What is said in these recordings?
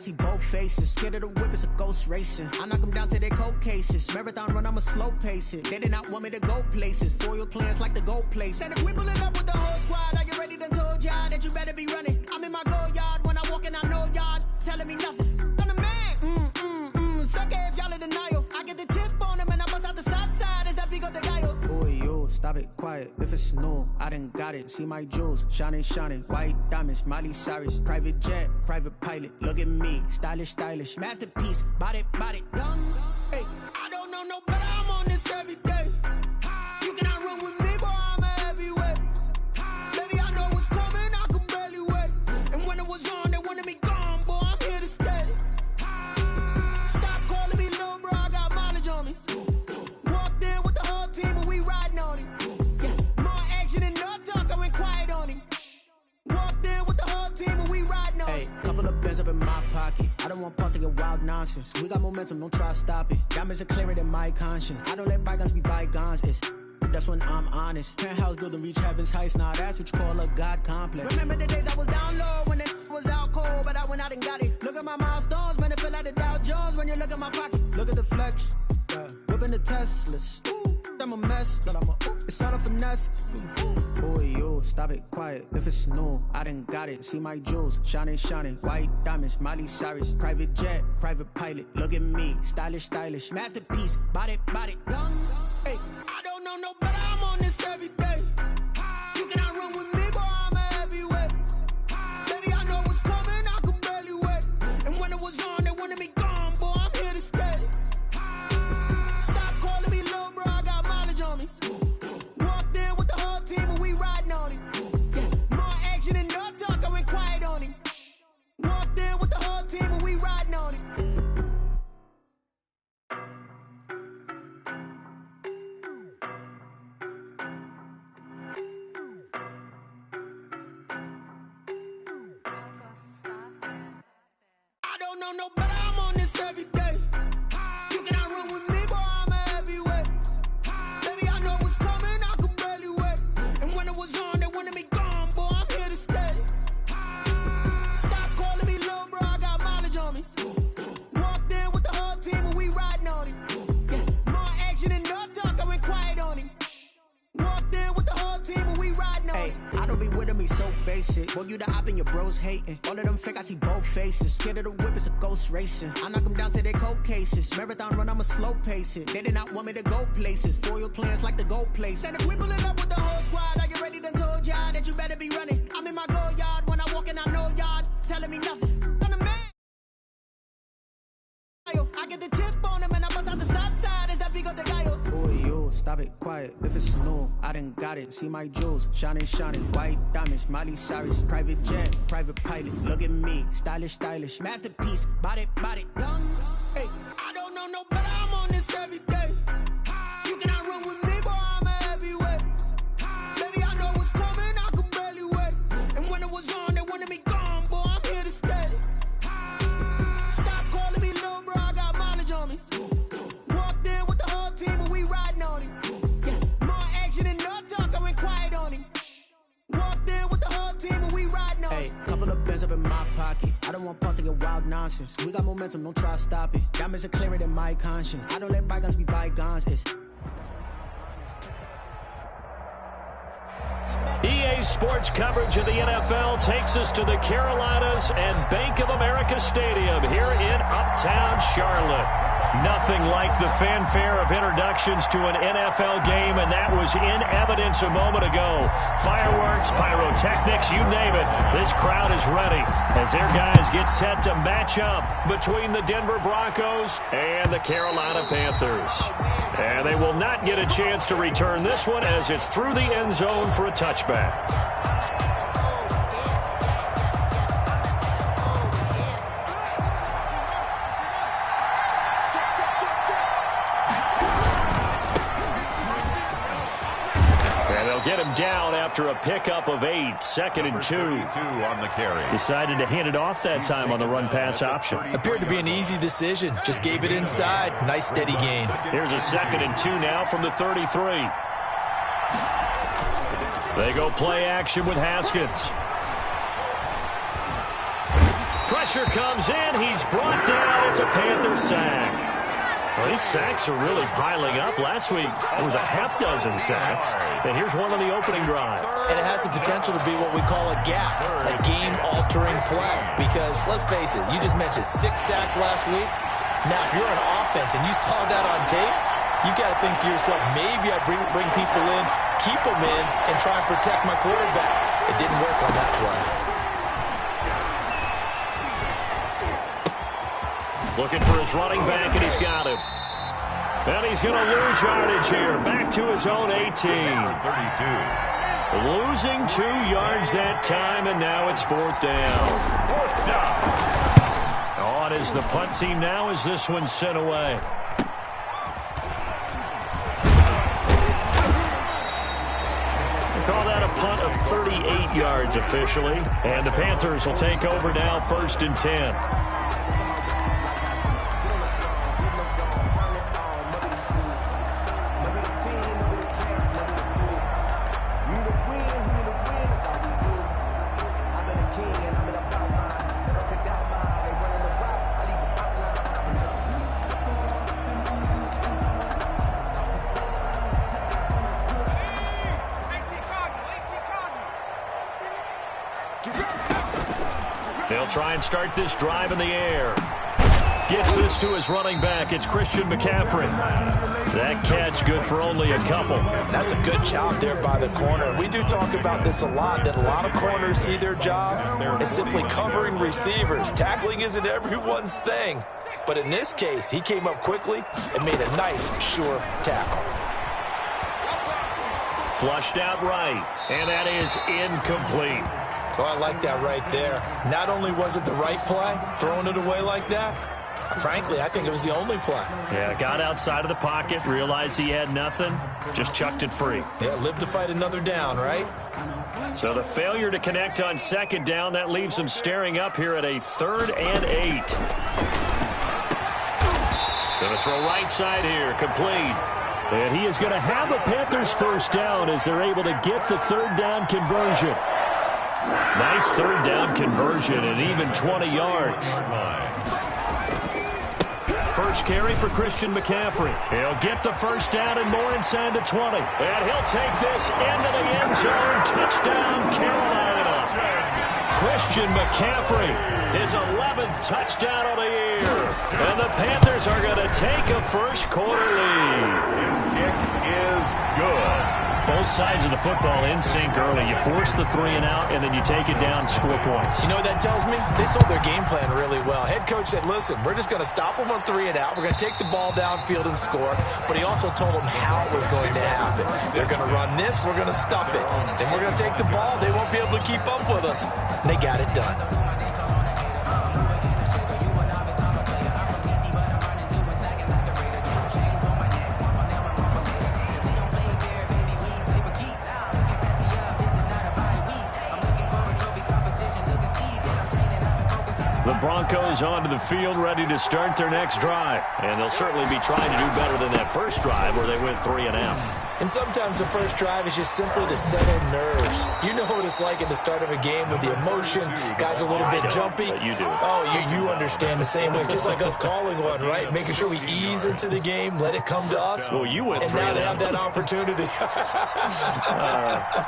see both faces. Scared of the whip, it's a ghost racing. I knock them down to their cold cases. Marathon run, I'ma slow pace it. They did not want me to go places. Foil plans like the gold place. And if we pulling up with the whole squad, are you ready? Done told y'all that you better be running. I'm in my go yard. When I walk in, I know y'all telling me nothing. I'm the man. Suck it if y'all in denial. I get the chip on them and I bust out the south side. Is that big of the guy? Boy, yo, stop it, quiet. If it's new, I done got it. See my jewels, shining. White diamonds, Miley Cyrus. Private jet, private pilot. Look at me, stylish. Masterpiece, body, young. Hey, I don't know no better. I'm on this every day. You cannot run with me, boy. I'm a heavyweight. Baby, I know what's coming. I could barely wait. And when it was on, they wanted me gone, boy. I'm here to stay. Stop calling me little bro. I got mileage on me. Walked in with the whole team and we riding on it. Yeah, more action and no talk. I went quiet on him. Walked in with the whole team and we riding on it. Hey, couple of bands up in my pocket. I don't want pause to get wild nonsense. We got momentum, don't try to stop it. Diamonds are clearer than my conscience. I don't let bygones be bygones. That's when I'm honest. Penthouse building reach heaven's heights. Now that's what you call a God complex. Remember the days I was down low when it was out cold, but I went out and got it. Look at my milestones, man, it feel like the Dow Jones when you look at my pocket. Look at the flex, whipping the Teslas. I'm a mess, but it's all a finesse. Boy, yo, stop it, quiet. If it's new, I done got it. See my jewels, shining. White diamonds, Miley Cyrus. Private jet, private pilot. Look at me, stylish. Masterpiece, body, young. Hey, I don't know no better. I'm on this every day. You cannot run with me, boy. I'm a heavyweight. Baby, I know what's coming. I could barely wait. And when it was on, they wanted me gone, boy. I'm here to stay. Stop calling me little bro. I got mileage on me. Walked in with the whole team and we riding on it. Yeah, more action and no talk. I went quiet on him. Walked in with the whole team and we riding on it. I don't know no better. I'm on this every day. You cannot run with me, boy. I'm a heavyweight. Baby, I know what's coming. I could barely wait. And when it was on, they wanted me gone, boy. I'm here to stay. Stop calling me little bro. I got mileage on me. Walked in with the whole team and we riding on it. Yeah, more action and no talk. I went quiet on him. Walked in with the whole team and we riding on it. I don't be with me so basic. Boy, you the op and your bros hating. All of them fake, I see both faces. Scared of the whip, it's a ghost racing. I knock them down to their cold cases. Marathon run, I'ma slow pace it. They did not want me to go places. Foil plans like the gold place. And if we pulling up with the whole squad, are you ready? Done told y'all that you better be running. I'm in my go yard. When I walk in, I know y'all telling me nothing. I'm the man. I get the chip on them and I bust out the south side. Is that big of the guy? Boy, yo, stop it, quiet. If it's new, I done got it. See my jewels, shining. White diamonds, Miley Cyrus. Private jet, private pilot. Look at me, stylish. Masterpiece, body, young. Hey, I don't know no better. I'm on this every day. You cannot run with me, boy. I'm a heavyweight. Baby, I know what's coming. I could barely wait. And when it was on, they wanted me gone, boy. I'm here to stay. Stop calling me little bro. I got mileage on me. Walked in with the whole team and we riding on it. Yeah, more action and no talk. I went quiet on him. Walked in with the whole team and we riding on it. Hey, couple of bands up in my pocket. I don't want pause to get wild nonsense. We got momentum, don't try to stop it. Diamonds are clearer than my conscience. I don't let bygones be bygones. EA Sports coverage of the NFL takes us to the Carolinas and Bank of America Stadium here in Uptown Charlotte. Nothing like the fanfare of introductions to an NFL game, and that was in evidence a moment ago. Fireworks, pyrotechnics, you name it. This crowd is ready as their guys get set to match up between the Denver Broncos and the Carolina Panthers. And they will not get a chance to return this one as it's through the end zone for a touchback. Get him down after a pickup of 8, 2nd and 2. On the carry. Decided to hand it off that time on the run-pass option. Appeared to be an easy decision. Just gave it inside. Nice, steady gain. Here's a 2nd and 2 now from the 33. They go play action with Haskins. pressure comes in. He's brought down. It's a Panther sack. Well, these sacks are really piling up. Last week, it was a half-dozen sacks. And here's one on the opening drive. And it has the potential to be what we call a gap, a game-altering play. Because, let's face it, you just mentioned 6 sacks last week. Now, if you're on offense and you saw that on tape, you got to think to yourself, maybe I bring people in, keep them in, and try and protect my quarterback. It didn't work on that play. Looking for his running back, and he's got him. And he's going to lose yardage here. Back to his own 18. 32. Losing 2 yards that time, and now it's 4th down. 4th down. On is the punt team now as this one's sent away. Call that a punt of 38 yards officially. And the Panthers will take over now, 1st and 10. They'll try and start this drive in the air. Gets this to his running back. It's Christian McCaffrey. That catch good for only a couple. That's a good job there by the corner. We do talk about this a lot, that a lot of corners see their job as simply covering receivers. Tackling isn't everyone's thing. But in this case, he came up quickly and made a nice, sure tackle. Flushed out right, and that is incomplete. Oh, I like that right there. Not only was it the right play, throwing it away like that, frankly, I think it was the only play. Yeah, got outside of the pocket, realized he had nothing, just chucked it free. Yeah, live to fight another down, right? So the failure to connect on 2nd down, that leaves him staring up here at a 3rd and 8. Going to throw right side here, complete. And he is going to have a Panthers 1st down as they're able to get the 3rd down conversion. Nice 3rd down conversion and even 20 yards. First carry for Christian McCaffrey. He'll get the 1st down and more inside the 20. And he'll take this into the end zone. Touchdown, Carolina. Christian McCaffrey, his 11th touchdown of the year. And the Panthers are going to take a first quarter lead. His kick is good. Both sides of the football in sync early. You force the 3 and out, and then you take it down, score points. You know what that tells me? They sold their game plan really well. Head coach said, listen, we're just going to stop them on 3 and out. We're going to take the ball downfield and score. But he also told them how it was going to happen. They're going to run this. We're going to stop it. Then we're going to take the ball. They won't be able to keep up with us. And they got it done. The Broncos onto the field, ready to start their next drive. And they'll certainly be trying to do better than that first drive where they went 3 and out. And sometimes the first drive is just simply to settle nerves. You know what it's like at the start of a game with the emotion. Guys a little bit jumpy. But you do. Oh, you understand the same way. Just like us calling one, right? Making sure we ease into the game, let it come to us. Well, you went 3 and and now they out. have that opportunity.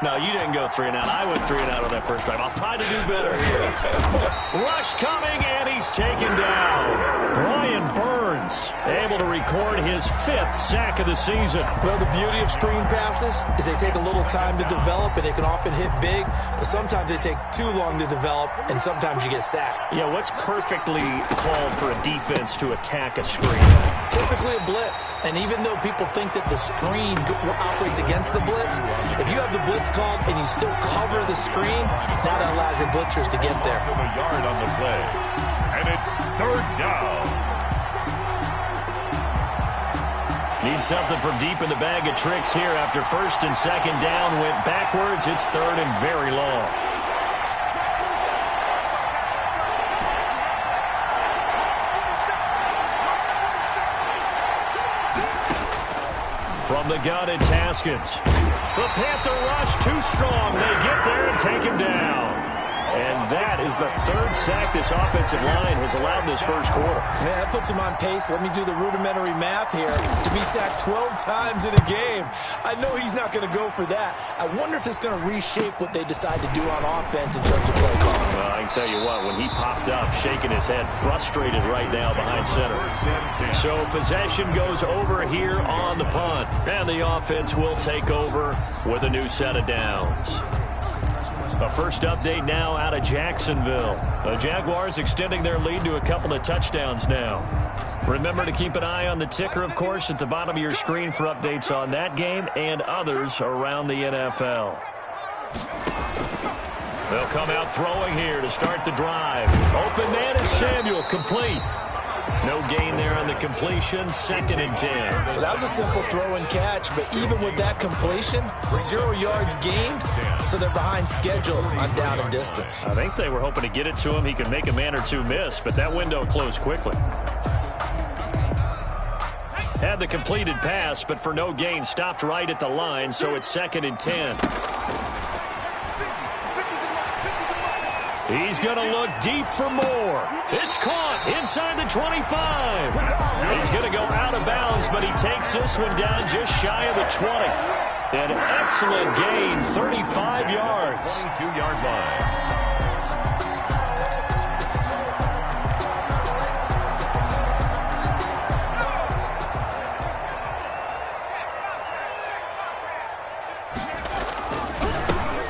No, you didn't go 3 and out. I went 3 and out on that first drive. I'll try to do better here. Rush coming, and he's taken down. Brian Burns able to record his 5th sack of the season. Well, the beauty of screen passes is they take a little time to develop, and they can often hit big, but sometimes they take too long to develop, and sometimes you get sacked. Yeah, what's perfectly called for a defense to attack a screen? Typically a blitz, and even though people think that the screen operates against the blitz, if you have the blitz called and you still cover the screen, now that allows your blitzers to get there. A yard on the play, and it's 3rd down. Need something from deep in the bag of tricks here after 1st and 2nd down went backwards. It's 3rd and very long. From the gun, it's Haskins. The Panther rush too strong. They get there and take him down. And that is the third sack this offensive line has allowed in this first quarter. Man, that puts him on pace. Let me do the rudimentary math here. To be sacked 12 times in a game. I know he's not going to go for that. I wonder if it's going to reshape what they decide to do on offense in terms of play calling. Well, I can tell you what, when he popped up, shaking his head, frustrated right now behind center. So possession goes over here on the punt. And the offense will take over with a new set of downs. A first update now out of Jacksonville. The Jaguars extending their lead to a couple of touchdowns now. Remember to keep an eye on the ticker, of course, at the bottom of your screen for updates on that game and others around the NFL. They'll come out throwing here to start the drive. Open man is Samuel, complete. No gain there on the completion, 2nd and 10. Well, that was a simple throw and catch, but even with that completion, 0 yards gained, so they're behind schedule on down and distance. I think they were hoping to get it to him. He could make a man or two miss, but that window closed quickly. Had the completed pass, but for no gain, stopped right at the line, so it's 2nd and 10. He's going to look deep for more. It's caught inside the 25. He's going to go out of bounds, but he takes this one down just shy of the 20. An excellent gain, 35 yards. 22-yard line.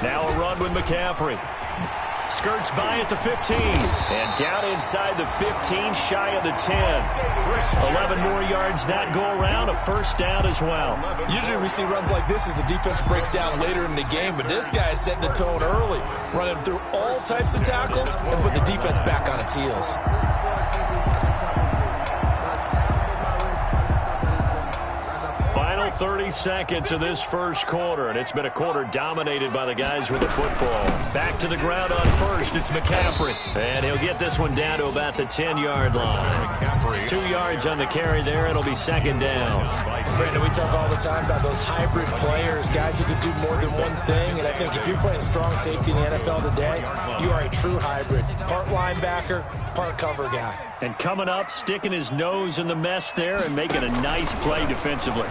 Now a run with McCaffrey. Skirts by at the 15. And down inside the 15, shy of the 10. 11 more yards that go around, a first down as well. Usually we see runs like this as the defense breaks down later in the game, but this guy is setting the tone early, running through all types of tackles and put the defense back on its heels. Final 30 seconds of this first quarter, and it's been a quarter dominated by the guys with the football. Back to the ground on first, it's McCaffrey. And he'll get this one down to about the 10-yard line. 2 yards on the carry there, it'll be 2nd down. Brandon, we talk all the time about those hybrid players, guys who can do more than one thing, and I think if you're playing strong safety in the NFL today, you are a true hybrid. Part linebacker, part cover guy. And coming up, sticking his nose in the mess there and making a nice play defensively.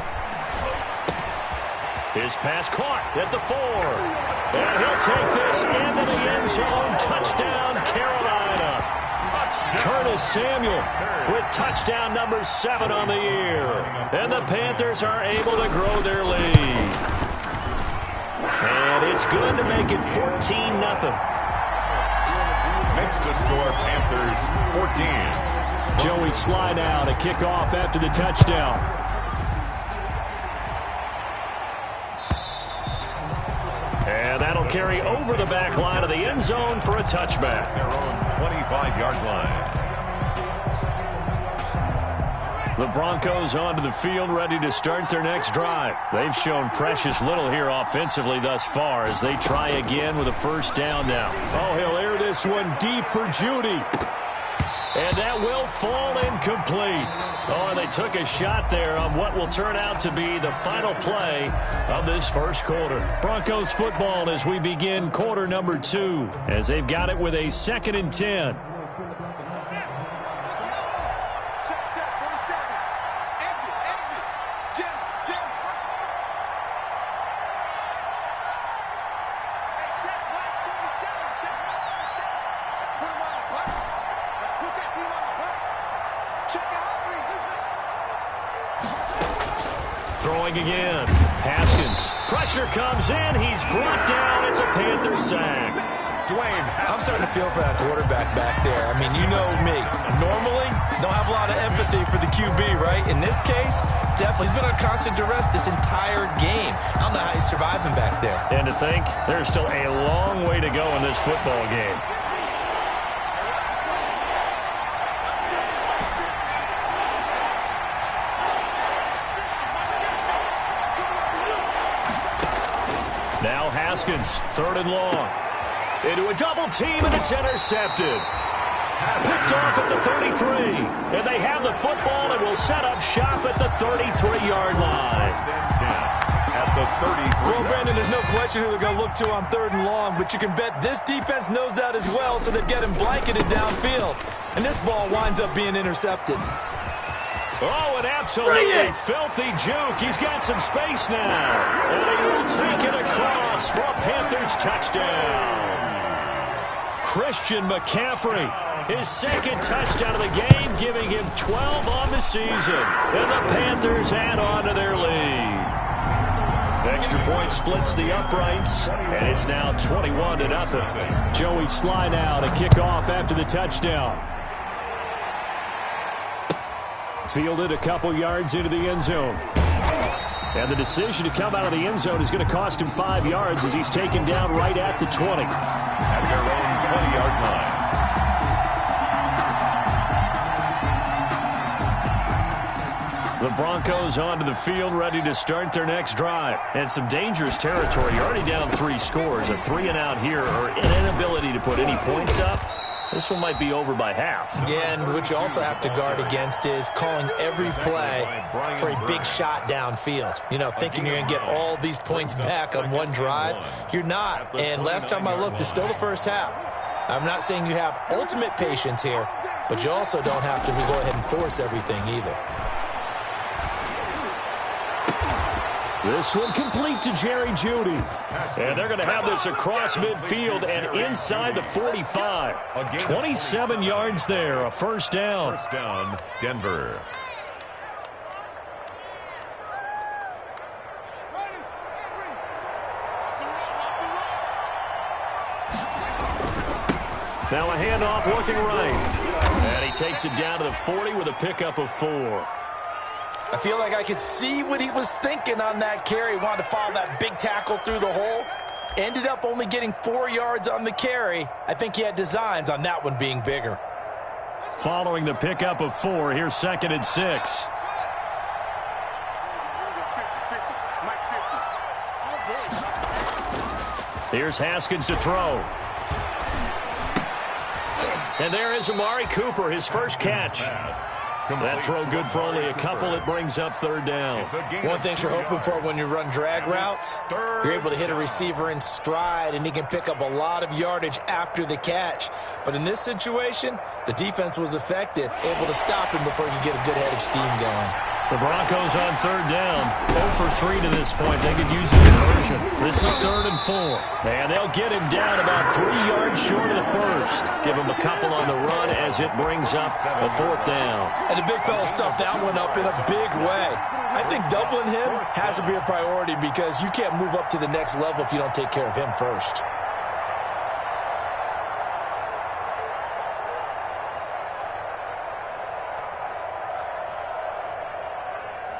His pass caught at the 4. And he'll take this into the end zone. Touchdown, Carolina. Curtis Samuel with touchdown number 7 on the year. And the Panthers are able to grow their lead. And it's good to make it 14-0. Makes the score Panthers 14. Joey slide out, a kickoff after the touchdown. And that'll carry over the back line of the end zone for a touchback. Their own 25-yard line. The Broncos onto the field, ready to start their next drive. They've shown precious little here offensively thus far as they try again with a first down now. Oh, he'll air this one deep for Judy. And that will fall incomplete. Oh, and they took a shot there on what will turn out to be the final play of this first quarter. Broncos football as we begin quarter number 2, as they've got it with a 2nd and 10. Throwing again. Haskins. Pressure comes in. He's brought down. It's a Panther sack. Dwayne. I'm starting to feel for that quarterback back there. I mean, you know me. Normally, don't have a lot of empathy for the QB, right? In this case, definitely. He's been on constant duress this entire game. I don't know how he's surviving back there. And to think, there's still a long way to go in this football game. Now Haskins, 3rd and long. Into a double team, and it's intercepted. Picked off at the 33. And they have the football and will set up shop at the 33-yard line. At the 33. Well, Brandon, there's no question who they're going to look to on 3rd and long, but you can bet this defense knows that as well, so they've got him blanketed downfield. And this ball winds up being intercepted. Oh, an absolutely filthy juke. He's got some space now. And he will take it across for a Panthers touchdown. Christian McCaffrey, his 2nd touchdown of the game, giving him 12 on the season. And the Panthers add on to their lead. Extra point splits the uprights, and it's now 21-0. Joey Sly now to kick off after the touchdown. Fielded a couple yards into the end zone. And the decision to come out of the end zone is going to cost him 5 yards as he's taken down right at the 20. At their own 20-yard line. The Broncos onto the field, ready to start their next drive. And some dangerous territory. You're already down 3 scores. A 3-and-out here, or an inability to put any points up. This one might be over by half. Yeah, and what you also have to guard against is calling every play for a big shot downfield. You know, thinking you're going to get all these points back on one drive. You're not. And last time I looked, it's still the first half. I'm not saying you have ultimate patience here, but you also don't have to go ahead and force everything either. This one complete to Jerry Jeudy. And they're going to have this across midfield and inside the 45. 27 yards there, a first down. First down, Denver. Now a handoff looking right. And he takes it down to the 40 with a pickup of 4. I feel like I could see what he was thinking on that carry. He wanted to follow that big tackle through the hole. Ended up only getting 4 yards on the carry. I think he had designs on that one being bigger. Following the pickup of 4, here's 2nd and 6. Here's Haskins to throw. And there is Amari Cooper, his first catch. That throw good for only a couple. It brings up 3rd down. One thing you're hoping for when you run drag routes, you're able to hit a receiver in stride, and he can pick up a lot of yardage after the catch. But in this situation, the defense was effective, able to stop him before he could get a good head of steam going. The Broncos on 3rd down. 0 for 3 to this point. They could use a conversion. This is 3rd and 4. And they'll get him down about 3 yards short of the first. Give him a couple on the run as it brings up a 4th down. And the big fella stuffed that one up in a big way. I think doubling him has to be a priority because you can't move up to the next level if you don't take care of him first.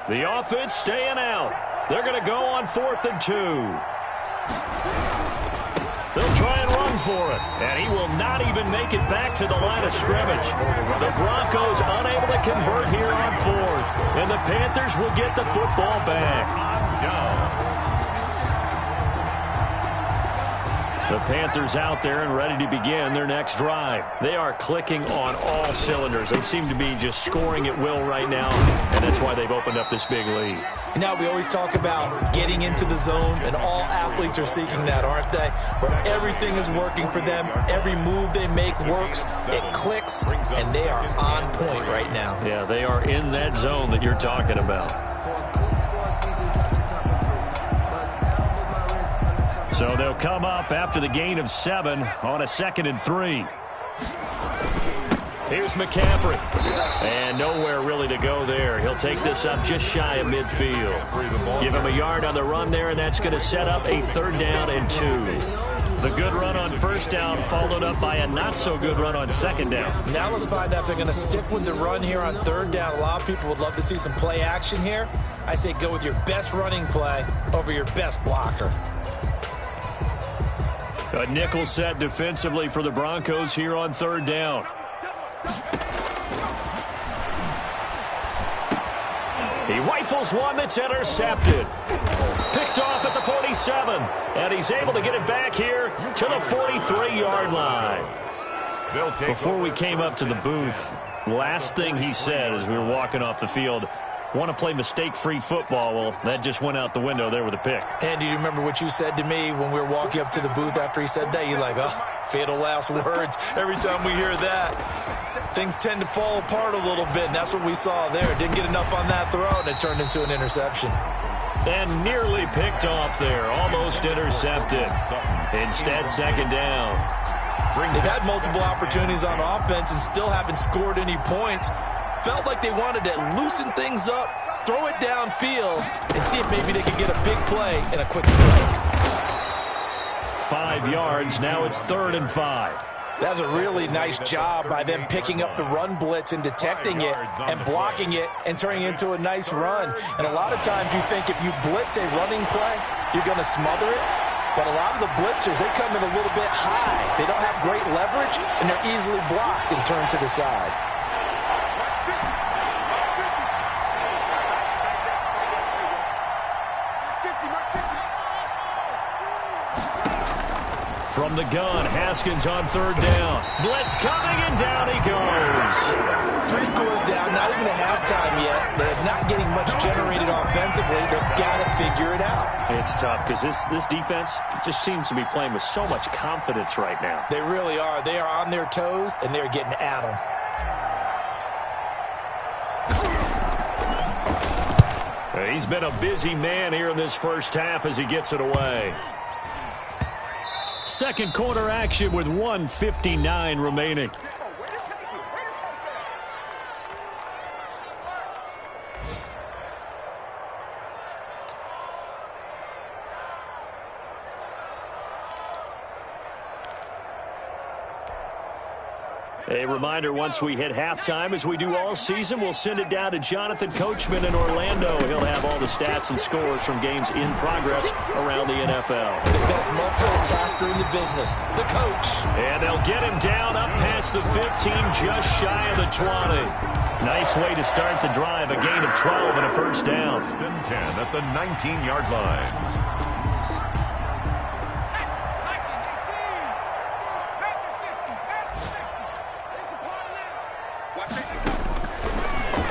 The offense staying out. They're going to go on 4th and 2. They'll try and run for it. And he will not even make it back to the line of scrimmage. The Broncos unable to convert here on 4th. And the Panthers will get the football back. The Panthers out there and ready to begin their next drive. They are clicking on all cylinders. They seem to be just scoring at will right now, and that's why they've opened up this big lead. Now we always talk about getting into the zone, and all athletes are seeking that, aren't they? Where everything is working for them, every move they make works, it clicks, and they are on point right now. Yeah, they are in that zone that you're talking about. So they'll come up after the gain of 7 on a 2nd and 3. Here's McCaffrey. And nowhere really to go there. He'll take this up just shy of midfield. Give him a yard on the run there, and that's going to set up a 3rd down and 2. The good run on 1st down followed up by a not-so-good run on 2nd down. Now let's find out if they're going to stick with the run here on 3rd down. A lot of people would love to see some play action here. I say go with your best running play over your best blocker. A nickel set defensively for the Broncos here on 3rd down. He rifles one that's intercepted. Picked off at the 47. And he's able to get it back here to the 43-yard line. Before we came up to the booth, last thing he said as we were walking off the field, Want to play mistake-free football. Well, that just went out the window there with a pick. And do you remember what you said to me when we were walking up to the booth after he said that? You're like, oh, fatal last words. Every time we hear that, things tend to fall apart a little bit, and that's what we saw there. Didn't get enough on that throw, and it turned into an interception. And nearly picked off there. Almost intercepted. Instead, second down. They've had multiple opportunities on offense and still haven't scored any points. Felt like they wanted to loosen things up, throw it downfield, and see if maybe they could get a big play and a quick strike. 5 yards. Now it's 3rd and 5. That was a really nice job by them picking up the run blitz and detecting it and blocking it and turning it into a nice run. And a lot of times you think if you blitz a running play, you're going to smother it. But a lot of the blitzers, they come in a little bit high. They don't have great leverage, and they're easily blocked and turned to the side. From the gun, Haskins on 3rd down. Blitz coming, and down he goes. 3 scores down, not even a halftime yet. They're not getting much generated offensively. They've got to figure it out. It's tough because this defense just seems to be playing with so much confidence right now. They really are. They are on their toes, and they're getting at them. He's been a busy man here in this first half as he gets it away. Second quarter action with 1:59 remaining. A reminder, once we hit halftime, as we do all season, we'll send it down to Jonathan Coachman in Orlando. He'll have all the stats and scores from games in progress around the NFL. The best multitasker in the business, the coach. And they'll get him down up past the 15, just shy of the 20. Nice way to start the drive, a gain of 12 and a first down. 10 at the 19-yard line.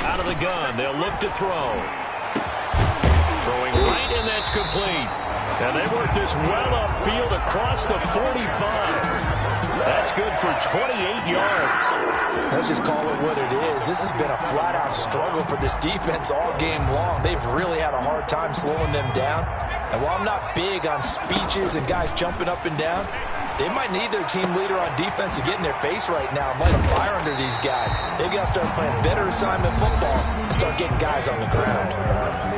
Out of the gun, they'll look to throw. Throwing right, and that's complete. And they work this well upfield across the 45. That's good for 28 yards. Let's just call it what it is. This has been a flat-out struggle for this defense all game long. They've really had a hard time slowing them down. And while I'm not big on speeches and guys jumping up and down, they might need their team leader on defense to get in their face right now and light a fire under these guys. They've got to start playing better assignment football and start getting guys on the ground.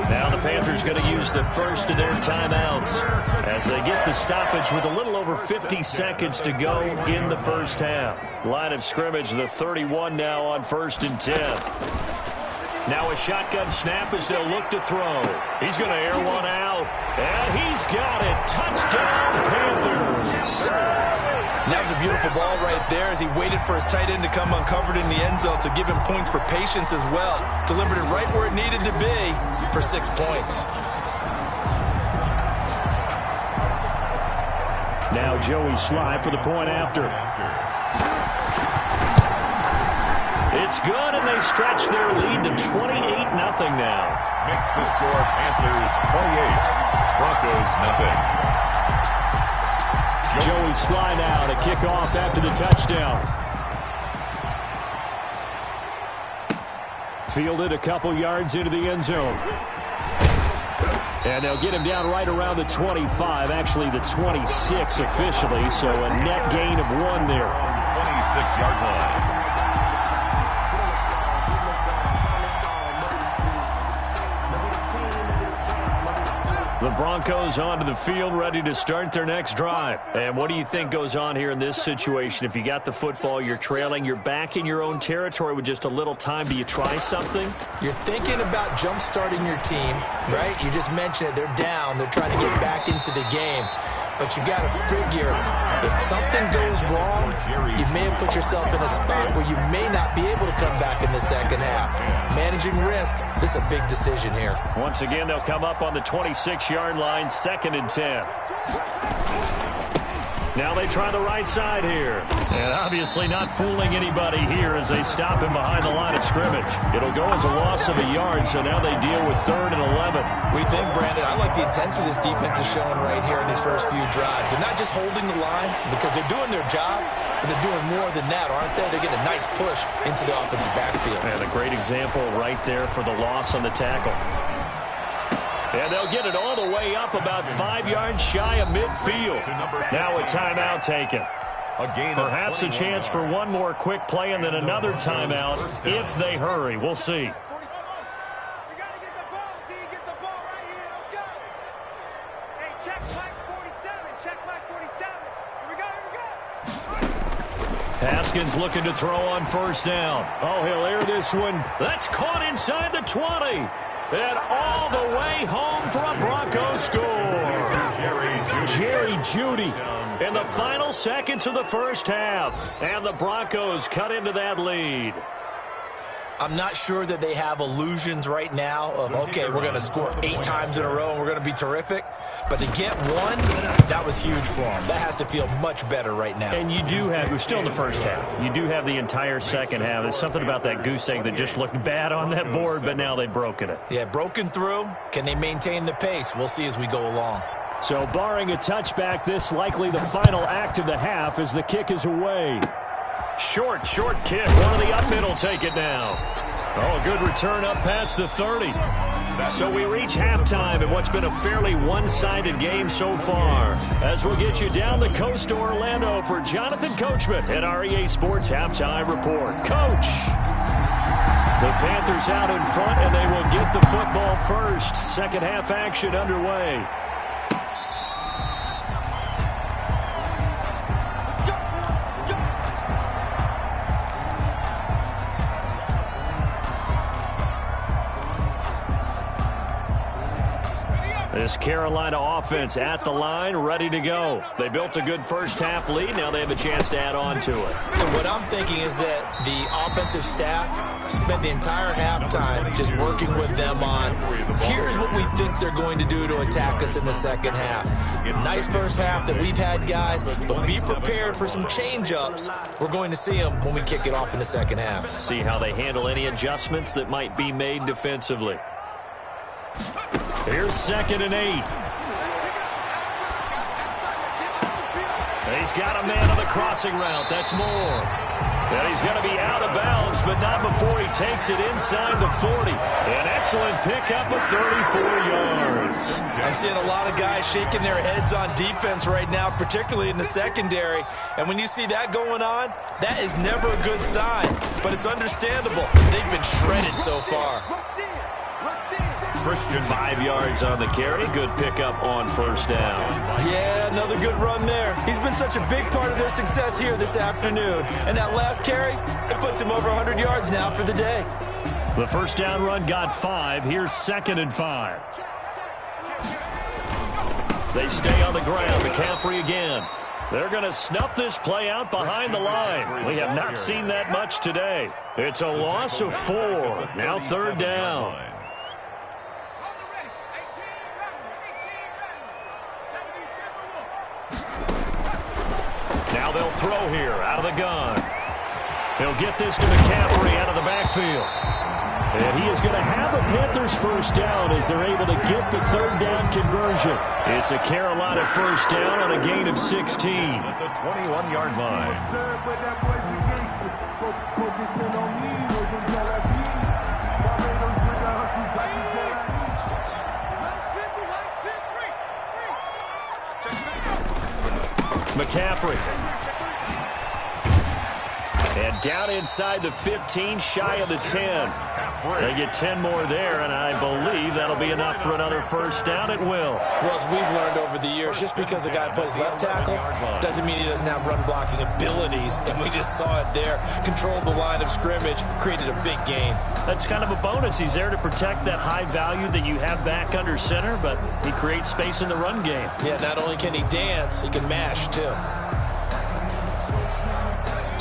Now the Panthers going to use the first of their timeouts as they get the stoppage with a little over 50 seconds to go in the first half. Line of scrimmage, the 31 now on 1st and 10. Now a shotgun snap as they'll look to throw. He's going to air one out, and he's got it. Touchdown, Panthers. That was a beautiful ball right there as he waited for his tight end to come uncovered in the end zone, so give him points for patience as well. Delivered it right where it needed to be for 6 points. Now Joey Sly for the point after. It's good, and they stretch their lead to 28-0 now. Makes the score Panthers 28, Broncos nothing. Joey Sly now to kick off after the touchdown. Fielded a couple yards into the end zone. And they'll get him down right around the 25, actually the 26 officially, so a net gain of 1 there. 26-yard line. The Broncos onto the field, ready to start their next drive. And what do you think goes on here in this situation? If you got the football, you're trailing, you're back in your own territory with just a little time. Do you try something? You're thinking about jump-starting your team, right? You just mentioned it. They're down. They're trying to get back into the game. But you got to figure, if something goes wrong, you may have put yourself in a spot where you may not be able to come back in the second half. Managing risk, this is a big decision here. Once again, they'll come up on the 26-yard line, 2nd and 10. Now they try the right side here. And obviously not fooling anybody here as they stop him behind the line of scrimmage. It'll go as a loss of a yard, so now they deal with 3rd and 11. We think, Brandon, I like the intensity this defense is showing right here in these first few drives. They're not just holding the line because they're doing their job, but they're doing more than that, aren't they? They're getting a nice push into the offensive backfield. And a great example right there for the loss on the tackle. And they'll get it all the way up about 5 yards shy of midfield. Now a timeout taken. Perhaps a chance for one more quick play and then another timeout if they hurry. We'll see. Haskins looking to throw on 1st down. Oh, he'll air this one. That's caught inside the 20. And all the way home for a Broncos score. Jerry Jeudy in the final seconds of the first half. And the Broncos cut into that lead. I'm not sure that they have illusions right now of, okay, we're going to score 8 times in a row and we're going to be terrific. But to get one, that was huge for them. That has to feel much better right now. And you do have, we're still in the first half. You do have the entire second half. There's something about that goose egg that just looked bad on that board, but now they've broken it. Yeah, broken through. Can they maintain the pace? We'll see as we go along. So barring a touchback, this likely the final act of the half as the kick is away. Short kick. One of the up middle take it now. Oh, a good return up past the 30. So we reach halftime in what's been a fairly one-sided game so far. As we'll get you down the coast to Orlando for Jonathan Coachman at our EA Sports Halftime Report. Coach! The Panthers out in front, and they will get the football first. Second half action underway. This Carolina offense at the line, ready to go. They built a good first half lead. Now they have a chance to add on to it. And what I'm thinking is that the offensive staff spent the entire halftime just working with them on, here's what we think they're going to do to attack us in the second half. Nice first half that we've had, guys, but be prepared for some change-ups. We're going to see them when we kick it off in the second half. See how they handle any adjustments that might be made defensively. Here's 2nd and 8. He's got a man on the crossing route. That's Moore. And he's going to be out of bounds, but not before he takes it inside the 40. An excellent pickup of 34 yards. I'm seeing a lot of guys shaking their heads on defense right now, particularly in the secondary. And when you see that going on, that is never a good sign. But it's understandable. They've been shredded so far. 5 yards on the carry. Good pickup on 1st down. Yeah, another good run there. He's been such a big part of their success here this afternoon. And that last carry, it puts him over 100 yards now for the day. The first down run got 5. Here's 2nd and 5. They stay on the ground. McCaffrey again. They're going to snuff this play out behind the line. We have not seen that much today. It's a loss of 4. Now 3rd down. Now they'll throw here out of the gun. He'll get this to McCaffrey out of the backfield. And he is going to have a Panthers first down as they're able to get the 3rd down conversion. It's a Carolina first down on a gain of 16. At the 21-yard line. McCaffrey. And down inside the 15, shy of the 10. They get 10 more there, and I believe that'll be enough for another first down. It will. Well, as we've learned over the years, just because a guy plays left tackle doesn't mean he doesn't have run-blocking abilities, and we just saw it there. Controlled the line of scrimmage, created a big gain. That's kind of a bonus. He's there to protect that high value that you have back under center, but he creates space in the run game. Yeah, not only can he dance, he can mash, too.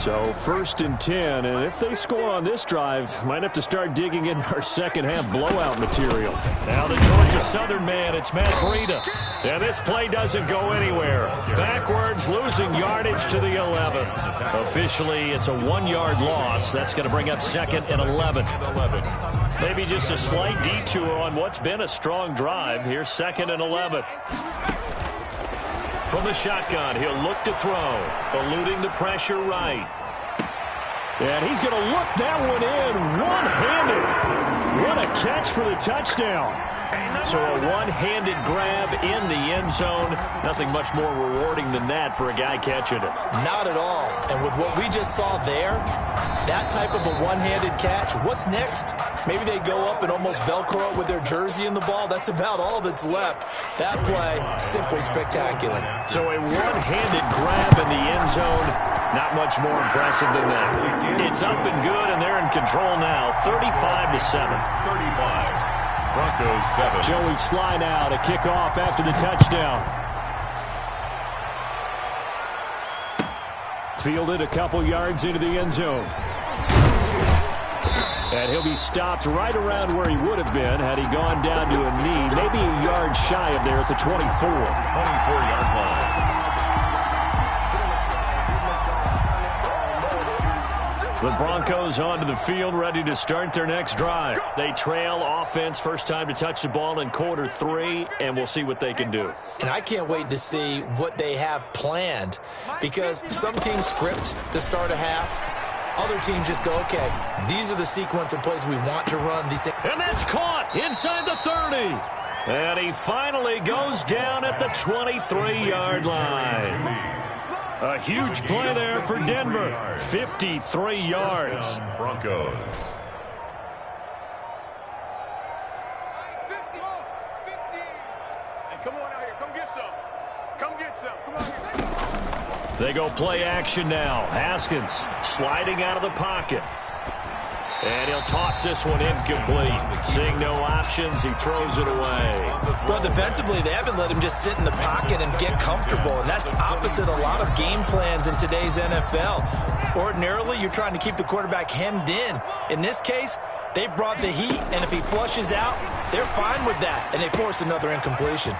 So 1st and 10, and if they score on this drive, might have to start digging in our second half blowout material. Now the Georgia Southern man, it's Matt Breida. And this play doesn't go anywhere. Backwards, losing yardage to the 11. Officially, it's a 1-yard loss. That's going to bring up 2nd and 11. Maybe just a slight detour on what's been a strong drive. Here's 2nd and 11. From the shotgun, he'll look to throw, eluding the pressure right. And he's going to look that one in one-handed. What a catch for the touchdown. So a one-handed grab in the end zone. Nothing much more rewarding than that for a guy catching it. Not at all. And with what we just saw there, that type of a one-handed catch, what's next? Maybe they go up and almost Velcro it with their jersey in the ball. That's about all that's left. That play, simply spectacular. So a one-handed grab in the end zone. Not much more impressive than that. It's up and good, and they're in control now, 35-7. 35. Broncos 7. Joey Sly now to kick off after the touchdown. Fielded a couple yards into the end zone. And he'll be stopped right around where he would have been had he gone down to a knee, maybe a yard shy of there at the 24. 24-yard line. The Broncos onto the field, ready to start their next drive. They trail offense, first time to touch the ball in quarter 3, and we'll see what they can do. And I can't wait to see what they have planned, because some teams script to start a half. Other teams just go, okay, these are the sequence of plays we want to run. And that's caught inside the 30. And he finally goes down at the 23-yard line. A huge play there for Denver. 53 yards. Broncos. 50. Hey, come on out here. Come get some. Come get some. Come on here. They go play action now. Haskins sliding out of the pocket. And he'll toss this one incomplete. Seeing no options, he throws it away. Well, defensively, they haven't let him just sit in the pocket and get comfortable, and that's opposite a lot of game plans in today's NFL. Ordinarily, you're trying to keep the quarterback hemmed in. In this case, they brought the heat, and if he flushes out, they're fine with that, and they force another incompletion.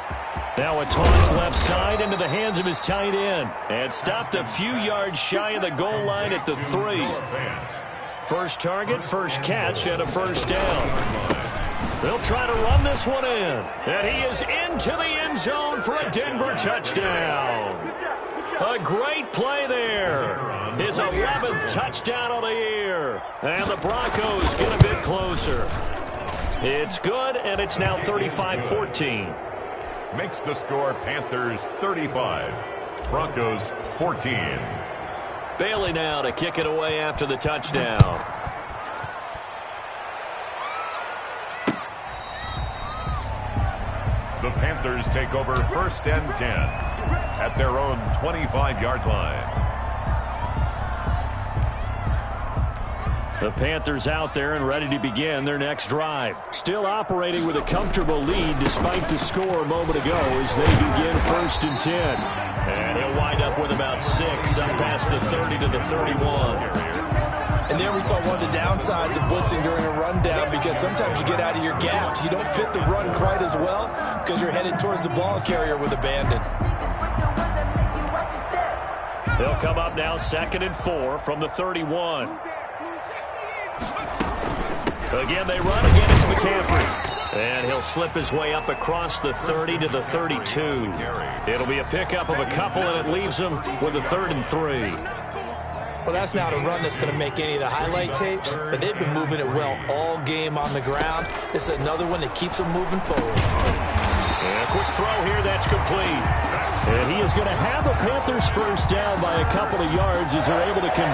Now a toss left side into the hands of his tight end, and stopped a few yards shy of the goal line at the 3. First target, first catch, and a first down. They'll try to run this one in. And he is into the end zone for a Denver touchdown. A great play there. His 11th touchdown of the year. And the Broncos get a bit closer. It's good, and it's now 35-14. Makes the score Panthers 35. Broncos 14. Bailey now to kick it away after the touchdown. The Panthers take over 1st and 10 at their own 25-yard line. The Panthers out there and ready to begin their next drive. Still operating with a comfortable lead despite the score a moment ago as they begin 1st and 10. And he'll wind up with about 6 up past the 30 to the 31. And there we saw one of the downsides of blitzing during a rundown, because sometimes you get out of your gaps. You don't fit the run quite as well because you're headed towards the ball carrier with abandon. They'll come up now 2nd and 4 from the 31. Again, they run. Again, it's McCaffrey. And he'll slip his way up across the 30 to the 32. It'll be a pickup of a couple, and it leaves him with a 3rd and 3. Well, that's not a run that's going to make any of the highlight tapes, but they've been moving it well all game on the ground. This is another one that keeps them moving forward. And a quick throw here, that's complete. And he is going to have a Panthers first down by a couple of yards as they're able to convert.